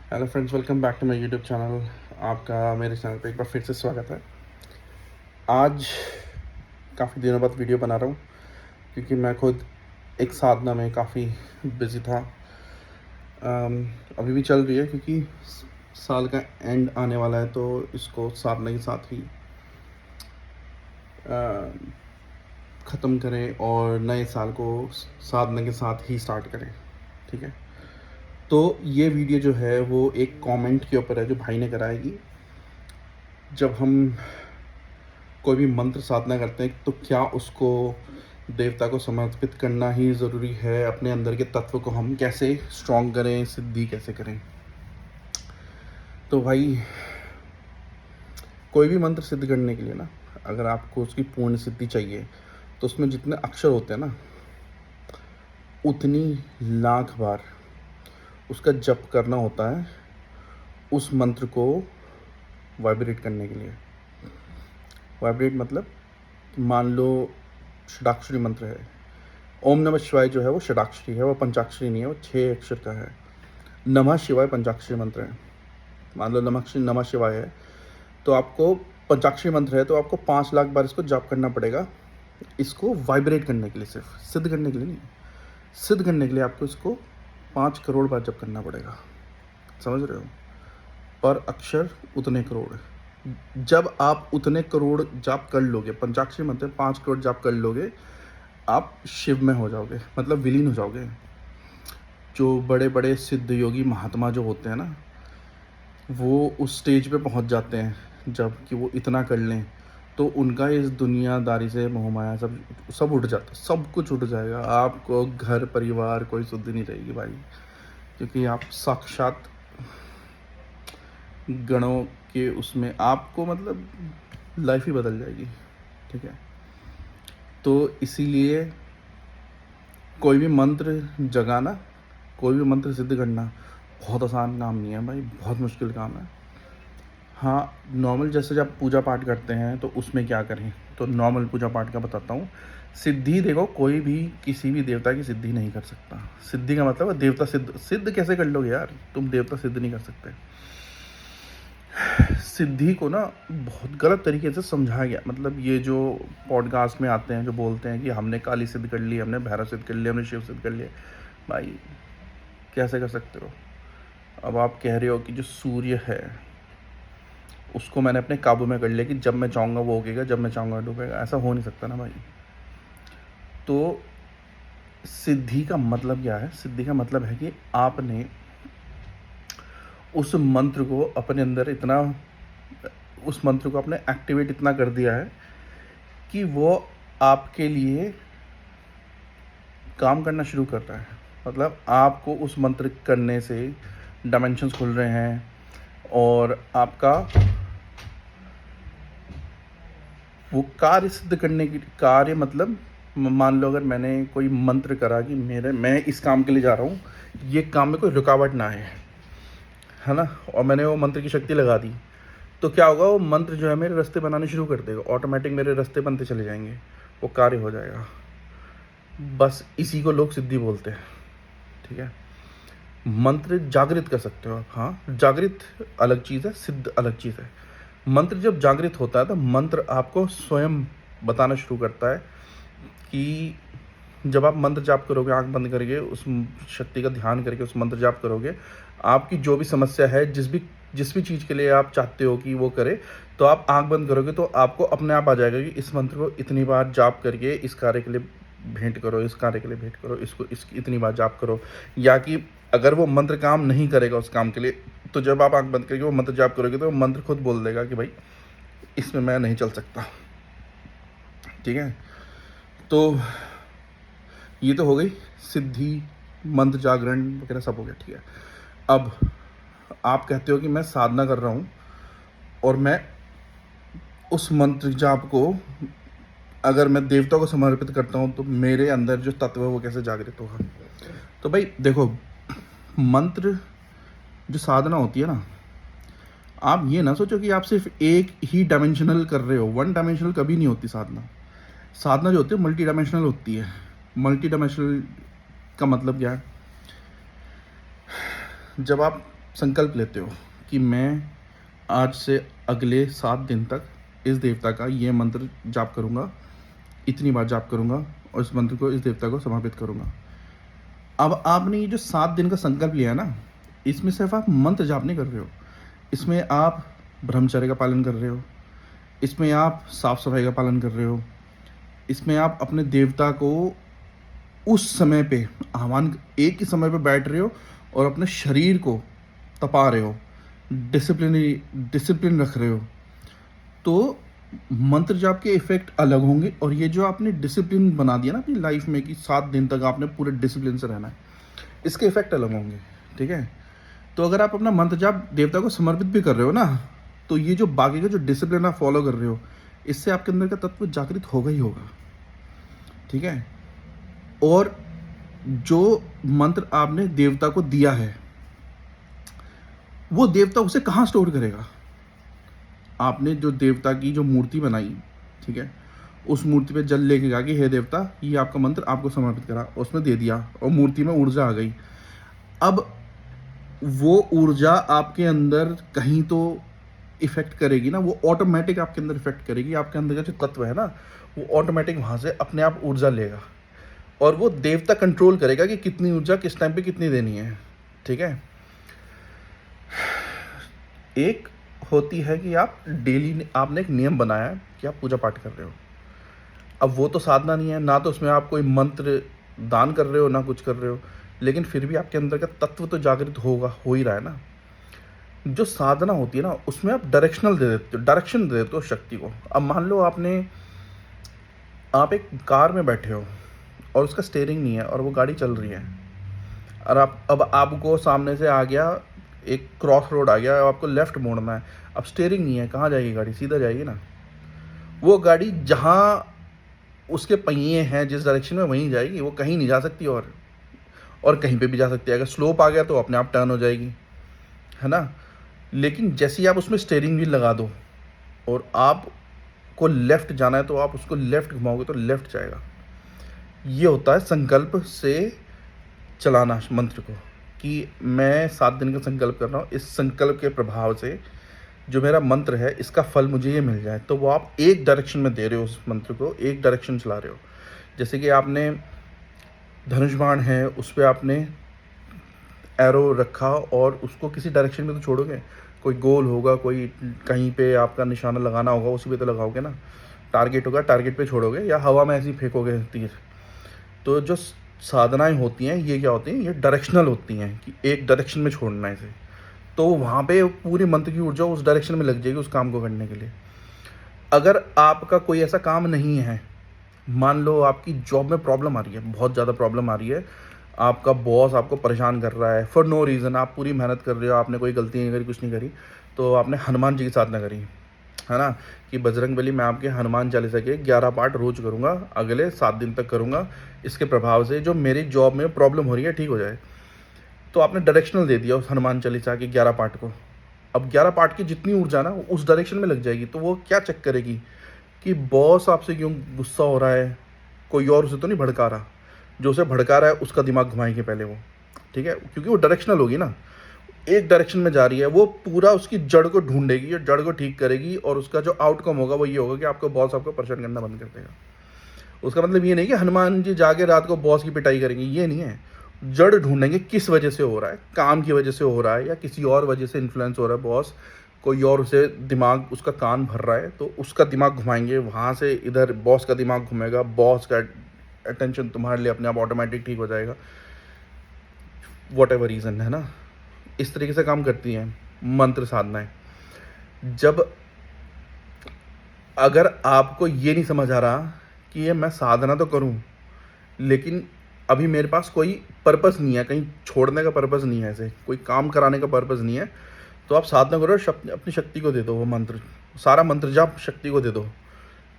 Hello friends, welcome back to my YouTube channel. आपका मेरे channel पे एक बार फिर से स्वागत है। आज काफ़ी दिनों बाद वीडियो बना रहा हूँ क्योंकि मैं खुद एक साधना में काफ़ी बिज़ी था। अभी भी चल रही है क्योंकि साल का एंड आने वाला है, तो इसको साधना के साथ ही ख़त्म करें और नए साल को साधना के साथ ही स्टार्ट करें। ठीक है, तो ये वीडियो जो है वो एक कमेंट के ऊपर है जो भाई ने कराया कि जब हम कोई भी मंत्र साधना करते हैं तो क्या उसको देवता को समर्पित करना ही ज़रूरी है? अपने अंदर के तत्व को हम कैसे स्ट्रॉन्ग करें, सिद्धि कैसे करें? तो भाई, कोई भी मंत्र सिद्ध करने के लिए ना, अगर आपको उसकी पूर्ण सिद्धि चाहिए तो उसमें जितने अक्षर होते हैं ना, उतनी लाख बार उसका जप करना होता है उस मंत्र को वाइब्रेट करने के लिए। वाइब्रेट मतलब, मान लो षडाक्षरी मंत्र है। ओम नमः शिवाय जो है वो षडाक्षरी है, वो पंचाक्षरी नहीं है, वो 6 अक्षर का है। नमः शिवाय पंचाक्षरी मंत्र है। मान लो नमः शिवाय है तो आपको पंचाक्षरी मंत्र है, तो आपको 5 लाख बार इसको जाप करना पड़ेगा, इसको वाइब्रेट करने के लिए, सिर्फ सिद्ध करने के लिए नहीं। सिद्ध करने के लिए आपको इसको 5 करोड़ बार जप करना पड़ेगा। समझ रहे हो? पर अक्षर उतने करोड़। जब आप उतने करोड़ जाप कर लोगे, पंचाक्षरी मंत्र 5 करोड़ जाप कर लोगे, आप शिव में हो जाओगे, मतलब विलीन हो जाओगे। जो बड़े बड़े सिद्ध योगी महात्मा जो होते हैं ना, वो उस स्टेज पे पहुंच जाते हैं जब कि वो इतना कर लें तो उनका इस दुनियादारी से मोह माया सब सब उठ जाता, सब कुछ उठ जाएगा। आपको घर परिवार कोई सुध नहीं रहेगी भाई, क्योंकि आप साक्षात गणों के उसमें आपको मतलब लाइफ ही बदल जाएगी। ठीक है, तो इसीलिए कोई भी मंत्र जगाना, कोई भी मंत्र सिद्ध करना बहुत आसान काम नहीं है भाई, बहुत मुश्किल काम है। हाँ, नॉर्मल जैसे जब पूजा पाठ करते हैं तो उसमें क्या करें, तो नॉर्मल पूजा पाठ का बताता हूँ। सिद्धि देखो, कोई भी किसी भी देवता की सिद्धि नहीं कर सकता। सिद्धि का मतलब है देवता सिद्ध। सिद्ध कैसे कर लोगे यार, तुम देवता सिद्ध नहीं कर सकते। सिद्धि को ना बहुत गलत तरीके से समझाया गया। मतलब ये जो पॉडकास्ट में आते हैं जो बोलते हैं कि हमने काली सिद्ध कर ली, हमने भैरव सिद्ध कर लिया, हमने शिव सिद्ध कर लिया, भाई कैसे कर सकते हो? अब आप कह रहे हो कि जो सूर्य है उसको मैंने अपने काबू में कर लिया कि जब मैं चाहूँगा वो उगेगा, जब मैं चाहूँगा डूबेगा। ऐसा हो नहीं सकता ना भाई। तो सिद्धि का मतलब क्या है? सिद्धि का मतलब है कि आपने उस मंत्र को अपने अंदर इतना, उस मंत्र को आपने एक्टिवेट इतना कर दिया है कि वो आपके लिए काम करना शुरू कर रहा है। मतलब आपको उस मंत्र करने से डायमेंशंस खुल रहे हैं और आपका वो कार्य सिद्ध करने की, कार्य मतलब मान लो अगर मैंने कोई मंत्र करा कि मैं इस काम के लिए जा रहा हूँ, ये काम में कोई रुकावट ना है ना, और मैंने वो मंत्र की शक्ति लगा दी, तो क्या होगा, वो मंत्र जो है मेरे रास्ते बनाने शुरू कर देगा। ऑटोमेटिक मेरे रास्ते बनते चले जाएंगे, वो कार्य हो जाएगा। बस इसी को लोग सिद्धि बोलते हैं। ठीक है, मंत्र जागृत कर सकते हो आप। हाँ, जागृत अलग चीज़ है, सिद्ध अलग चीज़ है। मंत्र जब जागृत होता है तो मंत्र आपको स्वयं बताना शुरू करता है कि जब आप मंत्र जाप करोगे, आंख बंद करके उस शक्ति का ध्यान करके उस मंत्र जाप करोगे, आपकी जो भी समस्या है, जिस भी चीज़ के लिए आप चाहते हो कि वो करे, तो आप आंख बंद करोगे तो आपको अपने आप आ जाएगा कि इस मंत्र को इतनी बार जाप करके इस कार्य के लिए भेंट करो, इस कार्य के लिए भेंट करो, इसको इसकी इतनी बार जाप करो। या कि अगर वो मंत्र काम नहीं करेगा उस काम के लिए, तो जब आप आंख बंद करके वो मंत्र जाप करोगे तो वो मंत्र खुद बोल देगा कि भाई इसमें मैं नहीं चल सकता। ठीक है, तो ये तो हो गई सिद्धि, मंत्र जागरण वगैरह सब हो गया। ठीक है, अब आप कहते हो कि मैं साधना कर रहा हूँ और मैं उस मंत्र जाप को अगर मैं देवता को समर्पित करता हूँ तो मेरे अंदर जो तत्व है वो कैसे जागृत होगा? तो भाई देखो, मंत्र जो साधना होती है ना, आप ये ना सोचो कि आप सिर्फ एक ही डायमेंशनल कर रहे हो। वन डायमेंशनल कभी नहीं होती साधना। साधना जो होती है मल्टी डायमेंशनल होती है। मल्टी डायमेंशनल का मतलब क्या है? जब आप संकल्प लेते हो कि मैं आज से अगले 7 दिन तक इस देवता का ये मंत्र जाप करूँगा, इतनी बार जाप करूँगा और इस मंत्र को इस देवता को समर्पित करूँगा। अब आपने ये जो 7 दिन का संकल्प लिया है ना, इसमें सिर्फ आप मंत्र जाप नहीं कर रहे हो, इसमें आप ब्रह्मचर्य का पालन कर रहे हो, इसमें आप साफ सफाई का पालन कर रहे हो, इसमें आप अपने देवता को उस समय पे आह्वान, एक ही समय पे बैठ रहे हो और अपने शरीर को तपा रहे हो, डिसिप्लिन रख रहे हो। तो मंत्र जाप के इफ़ेक्ट अलग होंगे, और ये जो आपने डिसिप्लिन बना दिया ना अपनी लाइफ में कि 7 दिन तक आपने पूरे डिसिप्लिन से रहना है, इसके इफ़ेक्ट अलग होंगे। ठीक है, तो अगर आप अपना मंत्र जाप देवता को समर्पित भी कर रहे हो ना, तो ये जो बाकी का जो डिसिप्लिन आप फॉलो कर रहे हो, इससे आपके अंदर का तत्व जागृत होगा ही होगा। ठीक है, और जो मंत्र आपने देवता को दिया है, वो देवता उसे कहाँ स्टोर करेगा? आपने जो देवता की जो मूर्ति बनाई, ठीक है, उस मूर्ति पे जल लेके गया कि हे देवता, ये आपका मंत्र आपको समर्पित करा, उसमें दे दिया और मूर्ति में ऊर्जा आ गई। अब वो ऊर्जा आपके अंदर कहीं तो इफेक्ट करेगी ना, वो ऑटोमेटिक आपके अंदर इफेक्ट करेगी। आपके अंदर का जो तत्व है ना, वो ऑटोमेटिक वहाँ से अपने आप ऊर्जा लेगा, और वो देवता कंट्रोल करेगा कि कितनी ऊर्जा किस टाइम पे कितनी देनी है। ठीक है, एक होती है कि आप डेली, आपने एक नियम बनाया है कि आप पूजा पाठ कर रहे हो। अब वो तो साधना नहीं है ना, तो उसमें आप कोई मंत्र दान कर रहे हो ना कुछ कर रहे हो, लेकिन फिर भी आपके अंदर का तत्व तो जागृत होगा, हो ही रहा है ना। जो साधना होती है ना, उसमें आप डायरेक्शन दे देते हो शक्ति को। अब मान लो आप एक कार में बैठे हो और उसका स्टीयरिंग नहीं है और वो गाड़ी चल रही है, और आपको सामने से आ गया, एक क्रॉस रोड आ गया, आपको लेफ्ट मोड़ना है। अब स्टीयरिंग नहीं है, कहाँ जाएगी गाड़ी? सीधा जाएगी ना। वो गाड़ी जहाँ उसके पहिए हैं जिस डायरेक्शन में, वहीं जाएगी, वो कहीं नहीं जा सकती, और कहीं पे भी जा सकती है। अगर स्लोप आ गया तो अपने आप टर्न हो जाएगी, है ना। लेकिन जैसे ही आप उसमें स्टीयरिंग व्हील लगा दो और आपको लेफ़्ट जाना है, तो आप उसको लेफ़्ट घुमाओगे तो लेफ़्ट जाएगा। ये होता है संकल्प से चलाना मंत्र को, कि मैं 7 दिन का संकल्प कर रहा हूँ, इस संकल्प के प्रभाव से जो मेरा मंत्र है, इसका फल मुझे ये मिल जाए। तो वो आप एक डायरेक्शन में दे रहे हो, उस मंत्र को एक डायरेक्शन चला रहे हो। जैसे कि आपने धनुष बाण है, उस पर आपने एरो रखा और उसको किसी डायरेक्शन में तो छोड़ोगे, कोई गोल होगा, कोई कहीं पे आपका निशाना लगाना होगा, उसी पे तो लगाओगे ना। टारगेट होगा, टारगेट पे छोड़ोगे, या हवा में ऐसे ही फेंकोगे तीर। तो जो साधनाएं होती हैं, ये क्या होती हैं, ये डायरेक्शनल होती हैं कि एक डायरेक्शन में छोड़ना है इसे। तो वहाँ पे पूरी मंत्र की ऊर्जा उस डायरेक्शन में लग जाएगी उस काम को करने के लिए। अगर आपका कोई ऐसा काम नहीं है, मान लो आपकी जॉब में प्रॉब्लम आ रही है, बहुत ज़्यादा प्रॉब्लम आ रही है, आपका बॉस आपको परेशान कर रहा है फॉर नो रीज़न, आप पूरी मेहनत कर रहे हो, आपने कोई गलती नहीं करी, कुछ नहीं करी, तो आपने हनुमान जी की साधना करी, है ना, कि बजरंगबली, मैं आपके हनुमान चालीसा के 11 पाठ रोज करूँगा, अगले 7 दिन तक करूँगा, इसके प्रभाव से जो मेरी जॉब में प्रॉब्लम हो रही है ठीक हो जाए। तो आपने डायरेक्शनल दे दिया उस हनुमान चालीसा के 11 पाठ को। अब 11 पाठ की जितनी ऊर्जा ना उस डायरेक्शन में लग जाएगी, तो वो क्या चेक करेगी कि बॉस आपसे क्यों गुस्सा हो रहा है, कोई और उसे तो नहीं भड़का रहा, जो उसे भड़का रहा है उसका दिमाग घुमाएंगे पहले वो। ठीक है, क्योंकि वो डायरेक्शनल होगी ना, एक डायरेक्शन में जा रही है, वो पूरा उसकी जड़ को ढूंढेगी और जड़ को ठीक करेगी, और उसका जो आउटकम होगा वो ये होगा कि आपको बॉस आपको परेशान करना बंद कर देगा। उसका मतलब ये नहीं कि हनुमान जी जाके रात को बॉस की पिटाई करेंगे, ये नहीं है। जड़ ढूंढेंगे किस वजह से हो रहा है, काम की वजह से हो रहा है या किसी और वजह से इन्फ्लुएंस हो रहा है बॉस, कोई और उसे दिमाग, उसका कान भर रहा है, तो उसका दिमाग घुमाएंगे, वहाँ से इधर बॉस का दिमाग घूमेगा, बॉस का अटेंशन तुम्हारे लिए अपने आप ऑटोमेटिक ठीक हो जाएगा, वॉट एवर रीज़न है ना। इस तरीके से काम करती हैं मंत्र साधनाएं। जब अगर आपको ये नहीं समझ आ रहा कि ये मैं साधना तो करूं, लेकिन अभी मेरे पास कोई पर्पस नहीं है, कहीं छोड़ने का पर्पस नहीं है, ऐसे कोई काम कराने का पर्पस नहीं है, तो आप साधना करो, अपनी शक्ति को दे दो वो मंत्र, सारा मंत्र जाप शक्ति को दे दो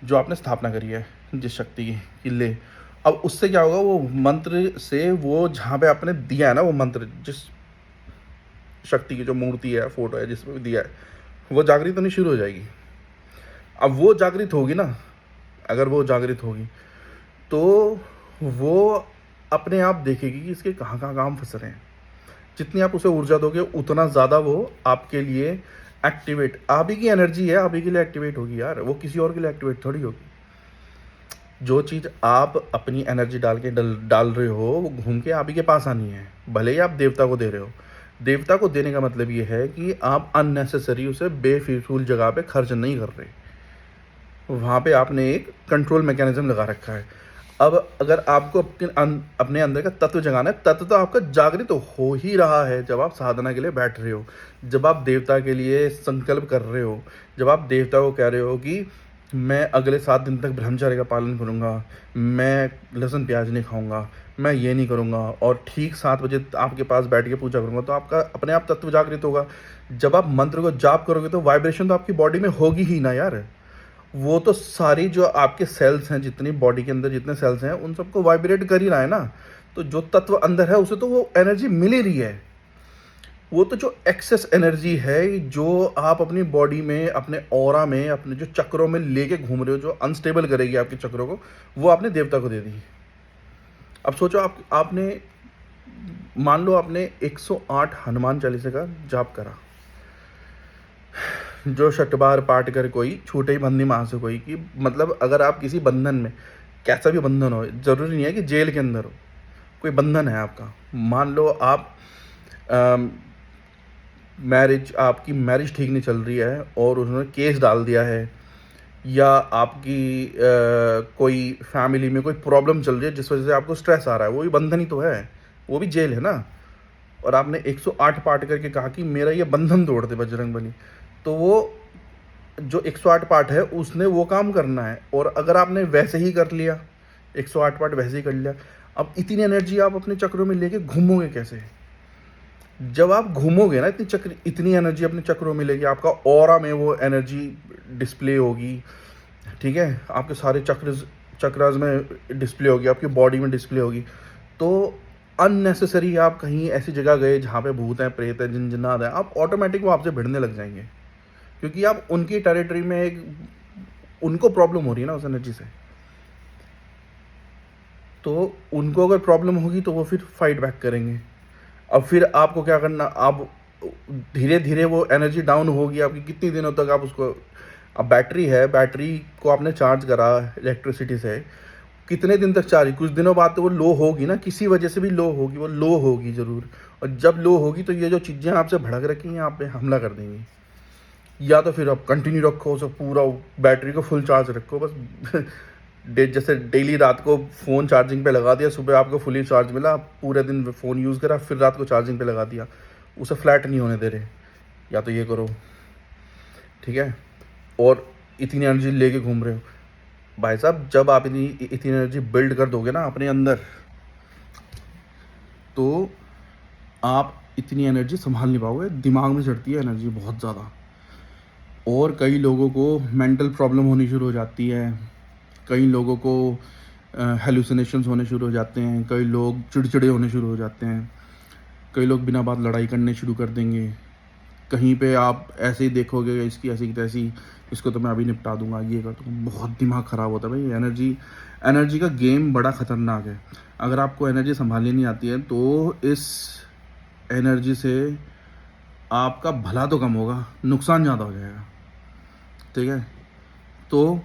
जो आपने स्थापना करी है जिस शक्ति की ले। अब उससे क्या होगा, वो मंत्र से वो जहाँ पे आपने दिया है ना, वो मंत्र जिस शक्ति की जो मूर्ति है, फोटो है, जिसमें भी दिया है, वो जागृत होनी शुरू हो जाएगी। अब वो जागृत होगी ना, अगर वो जागृत होगी तो वो अपने आप देखेगी कि इसके कहाँ कहाँ काम फंस रहे हैं। जितनी आप उसे ऊर्जा दोगे उतना ज़्यादा वो आपके लिए एक्टिवेट, आप ही की एनर्जी है, आप ही के लिए एक्टिवेट होगी यार, वो किसी और के लिए एक्टिवेट थोड़ी होगी। जो चीज़ आप अपनी एनर्जी डाल के डाल रहे हो वो घूम के आप ही के पास आनी है, भले ही आप देवता को दे रहे हो। देवता को देने का मतलब ये है कि आप अननेसेसरी उसे बेफिजूल जगह पे खर्च नहीं कर रहे, वहाँ पे आपने एक कंट्रोल मैकेनिज्म लगा रखा है। अब अगर आपको अपने अंदर का तत्व जगाना है, तत्व तो आपका जागृत तो हो ही रहा है जब आप साधना के लिए बैठ रहे हो, जब आप देवता के लिए संकल्प कर रहे हो, जब आप देवता को कह रहे हो कि मैं अगले 7 दिन तक ब्रह्मचर्य का पालन करूँगा, मैं लहसुन प्याज नहीं खाऊंगा, मैं ये नहीं करूँगा, और ठीक 7 बजे आपके पास बैठ के पूजा करूँगा, तो आपका अपने आप तत्व जागृत होगा। जब आप मंत्र को जाप करोगे तो वाइब्रेशन तो आपकी बॉडी में होगी ही ना यार, वो तो सारी जो आपके सेल्स हैं, जितनी बॉडी के अंदर जितने सेल्स हैं उन सबको वाइब्रेट कर ही रहा है ना। तो जो तत्व अंदर है उसे तो वो एनर्जी मिल ही रही है। वो तो जो एक्सेस एनर्जी है जो आप अपनी बॉडी में, अपने ऑरा में, अपने जो चक्रों में लेके घूम रहे हो, जो अनस्टेबल करेगी आपके चक्रों को, वो आपने देवता को दे दी। अब सोचो आपने मान लो आपने 108 हनुमान चालीसा का जाप करा, जो 6 बार पाठ कर कोई छूटे ही बंदी मां से कोई, कि मतलब अगर आप किसी बंधन में, कैसा भी बंधन हो, ज़रूरी नहीं है कि जेल के अंदर हो, कोई बंधन है आपका, मान लो आप आपकी मैरिज ठीक नहीं चल रही है और उन्होंने केस डाल दिया है, या आपकी कोई फैमिली में कोई प्रॉब्लम चल रही है जिस वजह से आपको स्ट्रेस आ रहा है, वो भी बंधन ही तो है, वो भी जेल है ना। और आपने 108 पाठ करके कहा कि मेरा ये बंधन तोड़ दे बजरंगबली, तो वो जो 108 पाठ है उसने वो काम करना है। और अगर आपने वैसे ही कर लिया, 108 पाठ वैसे ही कर लिया, अब इतनी एनर्जी आप अपने चक्रों में लेके घूमोगे कैसे? जब आप घूमोगे ना, इतनी एनर्जी अपने चक्रों में लेके, आपका ऑरा में वो एनर्जी डिस्प्ले होगी, ठीक है, आपके सारे चक्रास में डिस्प्ले होगी, आपकी बॉडी में डिस्प्ले होगी। तो अननेसेसरी आप कहीं ऐसी जगह गए जहाँ पे भूत हैं, प्रेत हैं, जिन्नात हैं, आप ऑटोमेटिक वो आपसे भिड़ने लग जाएंगे, क्योंकि आप उनकी टेरिटरी में उनको प्रॉब्लम हो रही है ना उस एनर्जी से। तो उनको अगर प्रॉब्लम होगी तो वो फिर फाइट बैक करेंगे। अब फिर आपको क्या करना, आप धीरे धीरे वो एनर्जी डाउन होगी आपकी, कितनी दिनों तक आप उसको, अब बैटरी है, बैटरी को आपने चार्ज करा इलेक्ट्रिसिटी से, कितने दिन तक चार्ज, कुछ दिनों बाद तो वो लो होगी ना, किसी वजह से भी लो होगी, वो लो होगी ज़रूर। और जब लो होगी तो ये जो चीज़ें आपसे भड़क रखी हैं आप पे हमला कर देंगी। या तो फिर आप कंटिन्यू रखो उसे, पूरा बैटरी को फुल चार्ज रखो बस जैसे डेली रात को फ़ोन चार्जिंग पे लगा दिया, सुबह आपको फुली चार्ज मिला, पूरे दिन फ़ोन यूज़ करा, फिर रात को चार्जिंग पे लगा दिया, उसे फ्लैट नहीं होने दे रहे। या तो ये करो, ठीक है। और इतनी एनर्जी लेके घूम रहे हो भाई साहब, जब आप इतनी एनर्जी बिल्ड कर दोगे ना अपने अंदर, तो आप इतनी एनर्जी संभाल नहीं पाओगे, दिमाग में चढ़ती है एनर्जी बहुत ज़्यादा। और कई लोगों को मेंटल प्रॉब्लम होनी शुरू हो जाती है, कई लोगों को हेलुसिनेशंस होने शुरू हो जाते हैं, कई लोग चिड़चिड़े होने शुरू हो जाते हैं, कई लोग बिना बात लड़ाई करने शुरू कर देंगे। कहीं पे आप ऐसे ही देखोगे, इसकी ऐसी की तैसी, इसको तो मैं अभी निपटा दूंगा, ये कर दूँगा, बहुत दिमाग ख़राब होता है भाई। एनर्जी का गेम बड़ा ख़तरनाक है। अगर आपको एनर्जी संभालनी नहीं आती है तो इस एनर्जी से आपका भला तो कम होगा, नुकसान ज़्यादा हो जाएगा, ठीक है। तो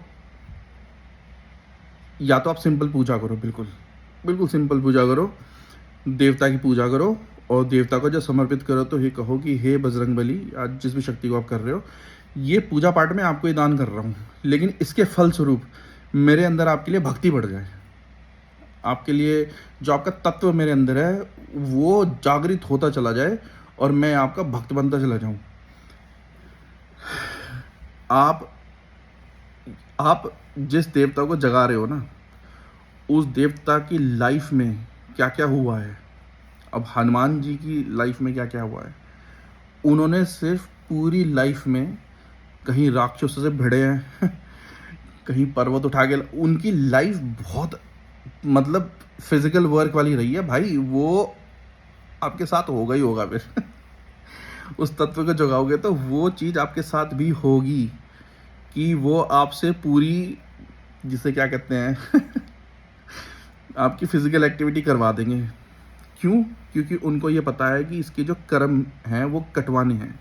या तो आप सिंपल पूजा करो, बिल्कुल बिल्कुल सिंपल पूजा करो, देवता की पूजा करो, और देवता को जब समर्पित करो तो ये कहो कि हे बजरंगबली, आज जिस भी शक्ति को आप कर रहे हो, ये पूजा पाठ में आपको ये दान कर रहा हूँ, लेकिन इसके फलस्वरूप मेरे अंदर आपके लिए भक्ति बढ़ जाए, आपके लिए जो आपका तत्व मेरे अंदर है वो जागृत होता चला जाए, और मैं आपका भक्त बनता चला जाऊँ। आप जिस देवता को जगा रहे हो ना, उस देवता की लाइफ में क्या क्या हुआ है, अब हनुमान जी की लाइफ में क्या क्या हुआ है, उन्होंने सिर्फ पूरी लाइफ में कहीं राक्षसों से भिड़े हैं कहीं पर्वत उठा के, उनकी लाइफ बहुत मतलब फिजिकल वर्क वाली रही है भाई, वो आपके साथ होगा ही होगा फिर उस तत्व को जगाओगे तो वो चीज़ आपके साथ भी होगी, कि वो आपसे पूरी, जिसे क्या कहते हैं आपकी फिजिकल एक्टिविटी करवा देंगे, क्यों? क्योंकि उनको ये पता है कि इसके जो कर्म हैं वो कटवाने हैं।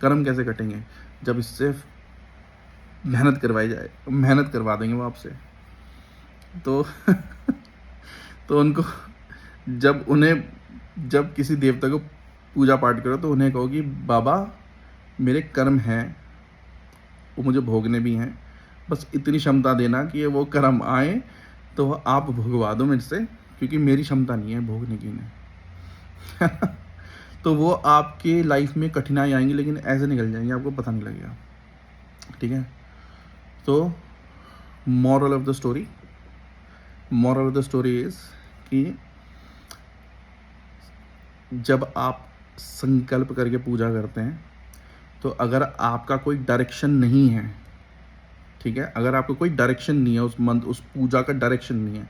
कर्म कैसे कटेंगे? जब इससे मेहनत करवाई जाए, मेहनत करवा देंगे वो आपसे। तो तो उनको जब किसी देवता को पूजा पाठ करो तो उन्हें कहो कि बाबा मेरे कर्म हैं, वो मुझे भोगने भी हैं, बस इतनी क्षमता देना कि वो कर्म आए तो आप भुगवा दो मेरे से, क्योंकि मेरी क्षमता नहीं है भोगने की इन्हें। तो वो आपके लाइफ में कठिनाई आएंगी लेकिन ऐसे निकल जाएंगे, आपको पता नहीं लगेगा। ठीक है? तो moral of the story is कि जब आप संकल्प करके पूजा करते हैं तो अगर आपका कोई डायरेक्शन नहीं है, ठीक है, अगर आपको कोई डायरेक्शन नहीं है उस पूजा का डायरेक्शन नहीं है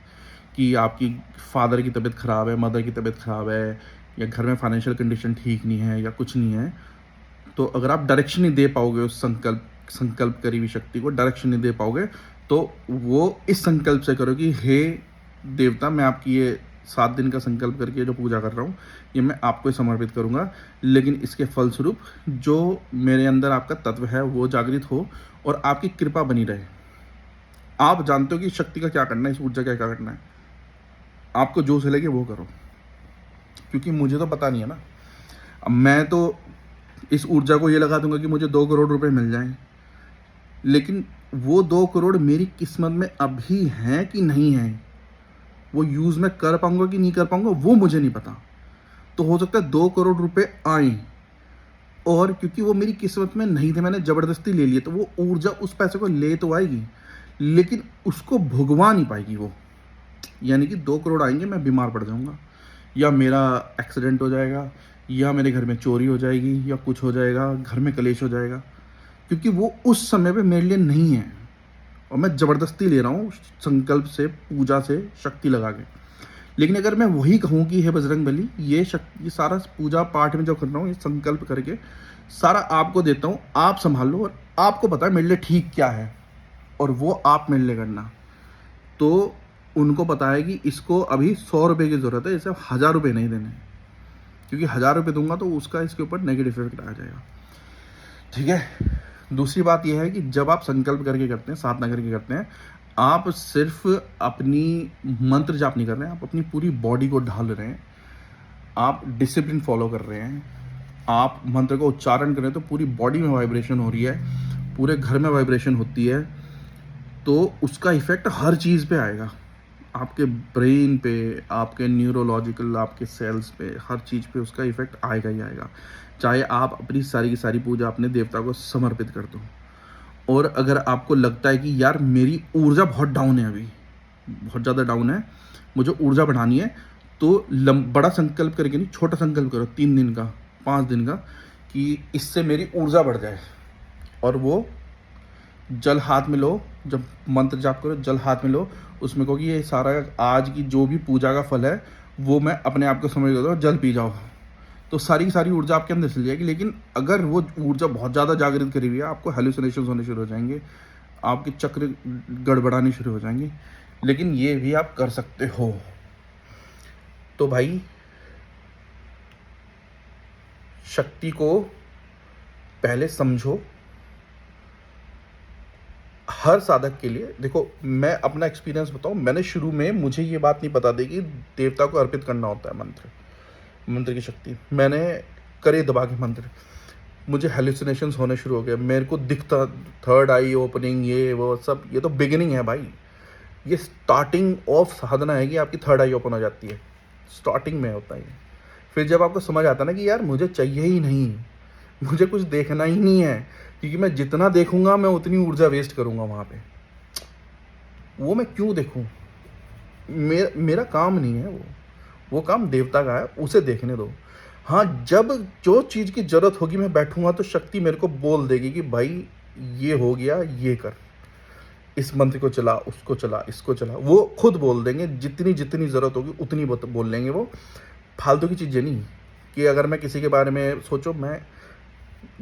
कि आपकी फादर की तबीयत ख़राब है, मदर की तबीयत ख़राब है, या घर में फाइनेंशियल कंडीशन ठीक नहीं है, या कुछ नहीं है, तो अगर आप डायरेक्शन नहीं दे पाओगे उस संकल्प करी हुई शक्ति को डायरेक्शन नहीं दे पाओगे, तो वो इस संकल्प से करो कि हे देवता, मैं आपकी ये 7 दिन का संकल्प करके जो पूजा कर रहा हूँ ये मैं आपको ही समर्पित करूँगा, लेकिन इसके फलस्वरूप जो मेरे अंदर आपका तत्व है वो जागृत हो और आपकी कृपा बनी रहे। आप जानते हो कि शक्ति का क्या करना है, इस ऊर्जा का क्या करना है, आपको जो से लगे वो करो, क्योंकि मुझे तो पता नहीं है ना। अब मैं तो इस ऊर्जा को ये लगा दूंगा कि मुझे 2 करोड़ रुपए मिल जाएं, लेकिन वो 2 करोड़ मेरी किस्मत में अभी हैं कि नहीं हैं, वो यूज़ मैं कर पाऊंगा कि नहीं कर पाऊंगा वो मुझे नहीं पता। तो हो सकता है 2 करोड़ रुपए आए और क्योंकि वो मेरी किस्मत में नहीं थे, मैंने ज़बरदस्ती ले लिए, तो वो ऊर्जा उस पैसे को ले तो आएगी लेकिन उसको भुगवा नहीं पाएगी वो। यानी कि 2 करोड़ आएंगे, मैं बीमार पड़ जाऊंगा, या मेरा एक्सीडेंट हो जाएगा, या मेरे घर में चोरी हो जाएगी, या कुछ हो जाएगा, घर में कलेश हो जाएगा, क्योंकि वो उस समय पे मेरे लिए नहीं है और मैं ज़बरदस्ती ले रहा हूँ संकल्प से, पूजा से, शक्ति लगा के। लेकिन अगर मैं वही कहूँ कि हे बजरंग बली, ये सारा पूजा पाठ में जो कर रहा हूँ ये संकल्प करके सारा आपको देता हूँ, आप संभाल लो, और आपको पता है मेरे लिए ठीक क्या है और वो आप मेरे लिए करना। तो उनको पता है कि इसको अभी 100 रुपये की ज़रूरत है, इसे 1000 रुपये नहीं देने, क्योंकि 1000 रुपये दूंगा तो उसका इसके ऊपर नेगेटिव इफेक्ट आ जाएगा। ठीक है? दूसरी बात यह है कि जब आप संकल्प करके करते हैं, साधना करके करते हैं, आप सिर्फ अपनी मंत्र जाप नहीं कर रहे हैं, आप अपनी पूरी बॉडी को ढाल रहे हैं, आप डिसिप्लिन फॉलो कर रहे हैं, आप मंत्र का उच्चारण कर रहे हैं, तो पूरी बॉडी में वाइब्रेशन हो रही है, पूरे घर में वाइब्रेशन होती है, तो उसका इफेक्ट हर चीज़ पे आएगा, आपके ब्रेन पे, आपके न्यूरोलॉजिकल, आपके सेल्स पे, हर चीज़ पे उसका इफेक्ट आएगा ही आएगा, चाहे आप अपनी सारी की सारी पूजा अपने देवता को समर्पित कर दो। और अगर आपको लगता है कि यार मेरी ऊर्जा बहुत डाउन है, अभी बहुत ज़्यादा डाउन है, मुझे ऊर्जा बढ़ानी है, तो बड़ा संकल्प करके नहीं, छोटा संकल्प करो, 3 दिन का, 5 दिन का, कि इससे मेरी ऊर्जा बढ़ जाए। और वो जल हाथ में लो, जब मंत्र जाप करो जल हाथ में लो, उसमें कहो कि ये सारा आज की जो भी पूजा का फल है वो मैं अपने आप को समझ देता हूँ, जल पी जाओ, तो सारी की सारी ऊर्जा आपके अंदर चली जाएगी। लेकिन अगर वो ऊर्जा बहुत ज़्यादा जागृत करी हुई है, आपको हेलुसिनेशंस होने शुरू हो जाएंगे, आपके चक्र गड़बड़ाने शुरू हो जाएंगे, लेकिन ये भी आप कर सकते हो। तो भाई शक्ति को पहले समझो। हर साधक के लिए, देखो मैं अपना एक्सपीरियंस बताऊं, मैंने शुरू में, मुझे ये बात नहीं पता थी कि देवता को अर्पित करना होता है मंत्र की शक्ति। मैंने करे दबा के मंत्र, मुझे हेलुसिनेशंस होने शुरू हो गए, मेरे को दिखता, थर्ड आई ओपनिंग, ये वो सब, ये तो बिगिनिंग है भाई, ये स्टार्टिंग ऑफ साधना है कि आपकी थर्ड आई ओपन हो जाती है, स्टार्टिंग में होता है। फिर जब आपको समझ आता है ना कि यार मुझे चाहिए ही नहीं, मुझे कुछ देखना ही नहीं है, क्योंकि मैं जितना देखूंगा मैं उतनी ऊर्जा वेस्ट करूंगा वहाँ पे, वो मैं क्यों देखूं, मेरा काम नहीं है वो काम देवता का है, उसे देखने दो। हाँ, जब जो चीज़ की ज़रूरत होगी मैं बैठूंगा तो शक्ति मेरे को बोल देगी कि भाई ये हो गया, ये कर, इस मंत्र को चला, उसको चला, इसको चला, वो खुद बोल देंगे, जितनी जितनी ज़रूरत होगी उतनी बोल लेंगे वो, फालतू की चीज़ें नहीं। कि अगर मैं किसी के बारे में सोचो, मैं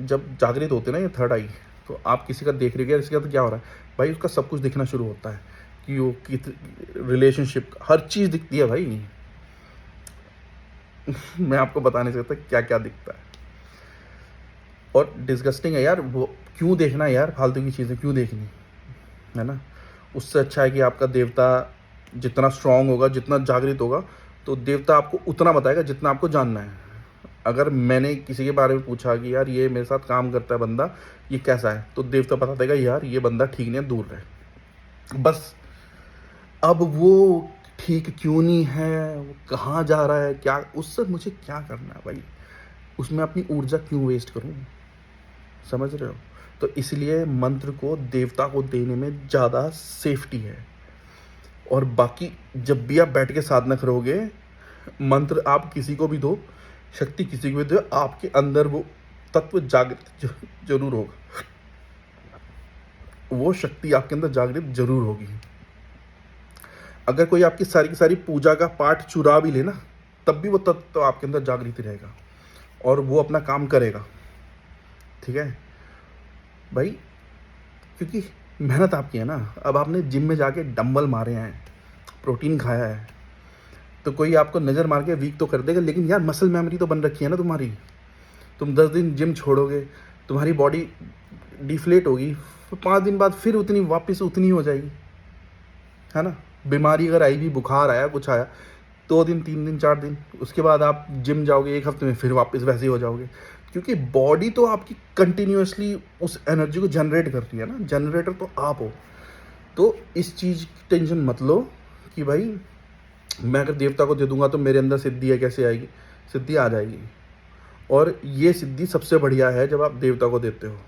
जब जागृत होते ना ये थर्ड आई, तो आप किसी का देख रहे हो, इसके साथ क्या हो रहा है भाई, उसका सब कुछ दिखना शुरू होता है, कि वो रिलेशनशिप, हर चीज़ दिखती है भाई। मैं आपको बता नहीं सकता क्या क्या दिखता है, और डिस्गस्टिंग है यार। वो क्यों देखना है यार, फालतू की चीज़ें क्यों देखनी, है ना। उससे अच्छा है कि आपका देवता जितना स्ट्रांग होगा, जितना जागृत होगा, तो देवता आपको उतना बताएगा जितना आपको जानना है। अगर मैंने किसी के बारे में पूछा कि यार ये मेरे साथ काम करता है बंदा, ये कैसा है, तो देवता बता देगा यार ये बंदा ठीक नहीं है, दूर रहे, बस। अब वो ठीक क्यों नहीं है, वो कहाँ जा रहा है, क्या, उससे मुझे क्या करना है भाई, उसमें अपनी ऊर्जा क्यों वेस्ट करूँ, समझ रहे हो। तो इसलिए मंत्र को देवता को देने में ज़्यादा सेफ्टी है। और बाकी जब भी आप बैठ के साधना करोगे, मंत्र आप किसी को भी दो, शक्ति किसी को भी दो, आपके अंदर वो तत्व जागृत जरूर होगा, वो शक्ति आपके अंदर जागृत जरूर होगी। अगर कोई आपकी सारी की सारी पूजा का पाठ चुरा भी लेना, तब भी वो तत्व तो आपके अंदर जागृत ही रहेगा और वो अपना काम करेगा, ठीक है भाई। क्योंकि मेहनत आपकी है ना। अब आपने जिम में जाके डंबल मारे हैं, प्रोटीन खाया है, तो कोई आपको नज़र मार के वीक तो कर देगा, लेकिन यार मसल मेमोरी तो बन रखी है ना तुम्हारी। तुम 10 दिन जिम छोड़ोगे, तुम्हारी बॉडी डिफ्लेट होगी, 5 दिन बाद फिर उतनी वापस उतनी हो जाएगी, है ना। बीमारी अगर आई भी, बुखार आया, कुछ आया, 2 दिन, 3 दिन, 4 दिन, उसके बाद आप जिम जाओगे, 1 हफ्ते में फिर वापस वैसे ही हो जाओगे। क्योंकि बॉडी तो आपकी कंटिन्यूसली उस एनर्जी को जनरेट कर रही है ना, जनरेटर तो आप हो। तो इस चीज़ की टेंशन मत लो कि भाई मैं अगर देवता को दे दूंगा तो मेरे अंदर सिद्धि है, कैसे आएगी, सिद्धि आ जाएगी। और ये सिद्धि सबसे बढ़िया है जब आप देवता को देते हो।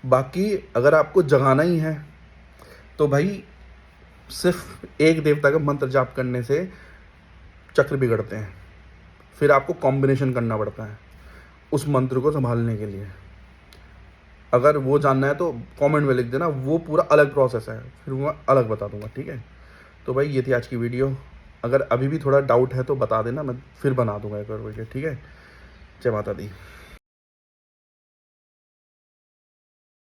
बाकी अगर आपको जगाना ही है तो भाई सिर्फ एक देवता का मंत्र जाप करने से चक्र बिगड़ते हैं, फिर आपको कॉम्बिनेशन करना पड़ता है उस मंत्र को संभालने के लिए। अगर वो जानना है तो कमेंट में लिख देना, वो पूरा अलग प्रोसेस है, फिर मैं अलग बता दूंगा, ठीक है। तो भाई ये थी आज की वीडियो। अगर अभी भी थोड़ा डाउट है तो बता देना, मैं फिर बना दूंगा एक और वीडियो, ठीक है। जय माता दी।